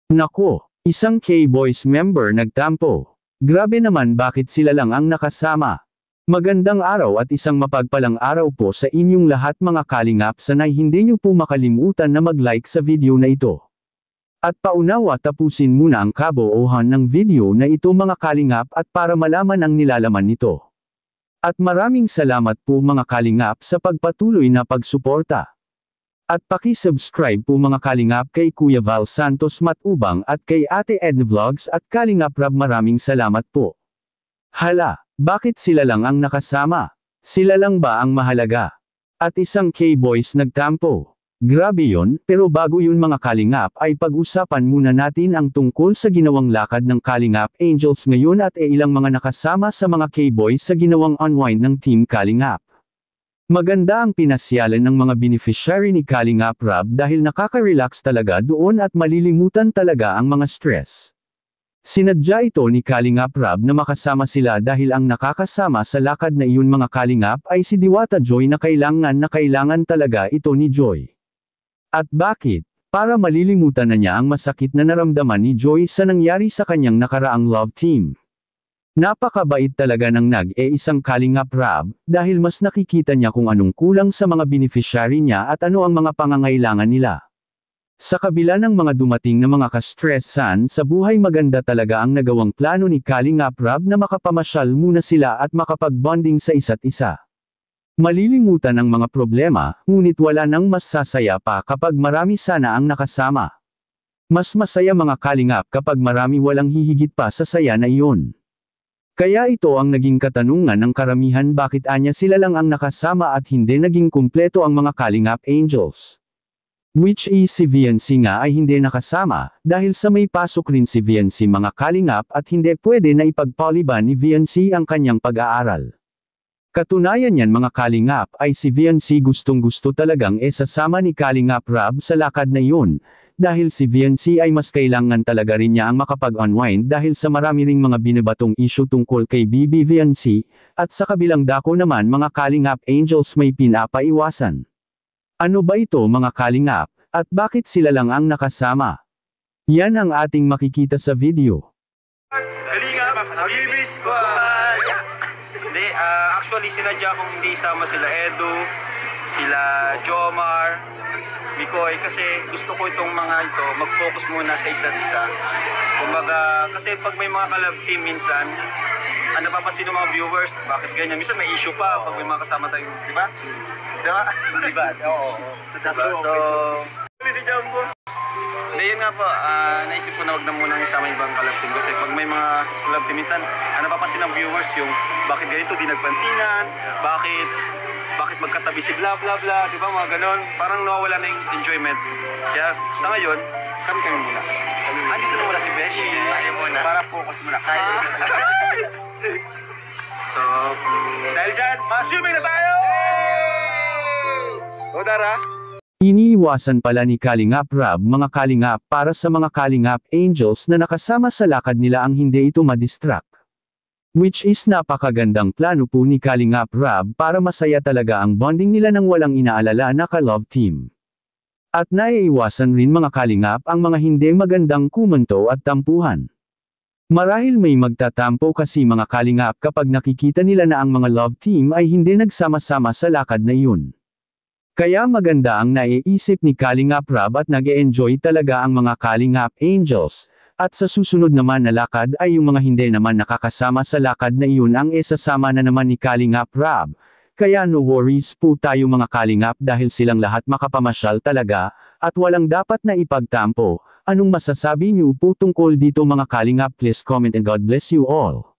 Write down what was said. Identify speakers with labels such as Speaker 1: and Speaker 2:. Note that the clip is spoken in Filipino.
Speaker 1: Nako, isang K-Boys member nagtampo. Grabe naman, bakit sila lang ang nakasama? Magandang araw at isang mapagpalang araw po sa inyong lahat mga kalingap. Sana'y hindi nyo po makalimutan na mag-like sa video na ito. At paunawa, tapusin muna ang kabuuhan ng video na ito mga kalingap at para malaman ang nilalaman nito. At maraming salamat po mga kalingap sa pagpatuloy na pagsuporta. At paki-subscribe po mga kalingap kay Kuya Val Santos Matubang at kay Ate Edna Vlogs at Kalingap Rab, maraming salamat po. Hala, bakit sila lang ang nakasama? Sila lang ba ang mahalaga? At isang K-Boys nagtampo. Grabe yon, pero bago yun mga kalingap ay pag-usapan muna natin ang tungkol sa ginawang lakad ng Kalingap Angels ngayon at ilang mga nakasama sa mga K-Boys sa ginawang unwind ng Team Kalingap. Maganda ang pinasyalan ng mga beneficiary ni Kalingap Rab dahil nakaka-relax talaga doon at malilimutan talaga ang mga stress. Sinadya ito ni Kalingap Rab na makasama sila dahil ang nakakasama sa lakad na iyon mga kalingap ay si Diwata Joy na kailangan talaga ito ni Joy. At bakit? Para malilimutan na niya ang masakit na naramdaman ni Joy sa nangyari sa kanyang nakaraang love team. Napakabait talaga ng isang Kalingap Rab, dahil mas nakikita niya kung anong kulang sa mga beneficiary niya at ano ang mga pangangailangan nila. Sa kabila ng mga dumating na mga ka-stressan sa buhay, maganda talaga ang nagawang plano ni Kalingap Rab na makapamasyal muna sila at makapag-bonding sa isa't isa. Malilimutan ang mga problema, ngunit wala nang mas sasaya pa kapag marami sana ang nakasama. Mas masaya mga kalingap kapag marami, walang hihigit pa sa saya na iyon. Kaya ito ang naging katanungan ng karamihan, bakit anya sila lang ang nakasama at hindi naging kumpleto ang mga Kalingap Angels. Which is si VNC nga ay hindi nakasama, dahil sa may pasok rin si VNC mga kalingap at hindi pwede na ipagpauliban ni VNC ang kanyang pag-aaral. Katunayan yan mga kalingap ay si VNC gustong-gusto talagang sasama ni Kalingap Rab sa lakad na iyon. Dahil si VNC ay mas kailangan talaga rin niya ang makapag-unwind dahil sa marami ring mga binabatong issue tungkol kay BB VNC, at sa kabilang dako naman mga Kalingap Angels may pinapaiwasan. Ano ba ito mga kalingap, at bakit sila lang ang nakasama? Yan ang ating makikita sa video.
Speaker 2: Kalingap, BB Squad! Hindi, actually sinadya kong hindi isama sila Edu, sila Jomar, Mikoy, kasi gusto ko itong mga ito mag-focus muna sa isa't isa. Kumbaga, kasi pag may mga ka-love team minsan, napapansin ng mga viewers, bakit ganyan? Minsan may issue pa pag may mga kasama tayo, di ba? Di ba? Di ba? Oo. Diba? So, si Jumbo. Hindi, yun nga po, naisip ko na wag na muna isama ibang ka-love team kasi pag may mga ka-love team minsan, napapansin ng viewers yung bakit ganito, di nagpansinan, bakit magkatabi si bla bla bla, di ba, mga ganon, parang nawawala na yung enjoyment. Kaya sa ngayon, kami muna. Andito na muna si Beshi. Tayo muna. Para focus muna. So, dahil dyan, ma-swimming na tayo! O Dara?
Speaker 1: Iniiwasan pala ni Kalingap Rab mga kalingap para sa mga Kalingap Angels na nakasama sa lakad nila ang hindi ito madistract. Which is napakagandang plano po ni Kalingap Rab para masaya talaga ang bonding nila nang walang inaalala na ka-love team. At naiiwasan rin mga kalingap ang mga hindi magandang komento at tampuhan. Marahil may magtatampo kasi mga kalingap kapag nakikita nila na ang mga love team ay hindi nagsama-sama sa lakad na iyon. Kaya maganda ang naiisip ni Kalingap Rab at nag-e-enjoy talaga ang mga Kalingap Angels. At sa susunod naman na lakad ay yung mga hindi naman nakakasama sa lakad na iyon ang isasama na naman ni Kalingap Rab. Kaya no worries po tayo mga kalingap dahil silang lahat makapamasyal talaga, at walang dapat na ipagtampo. Anong masasabi niyo po tungkol dito mga kalingap? Please comment and God bless you all.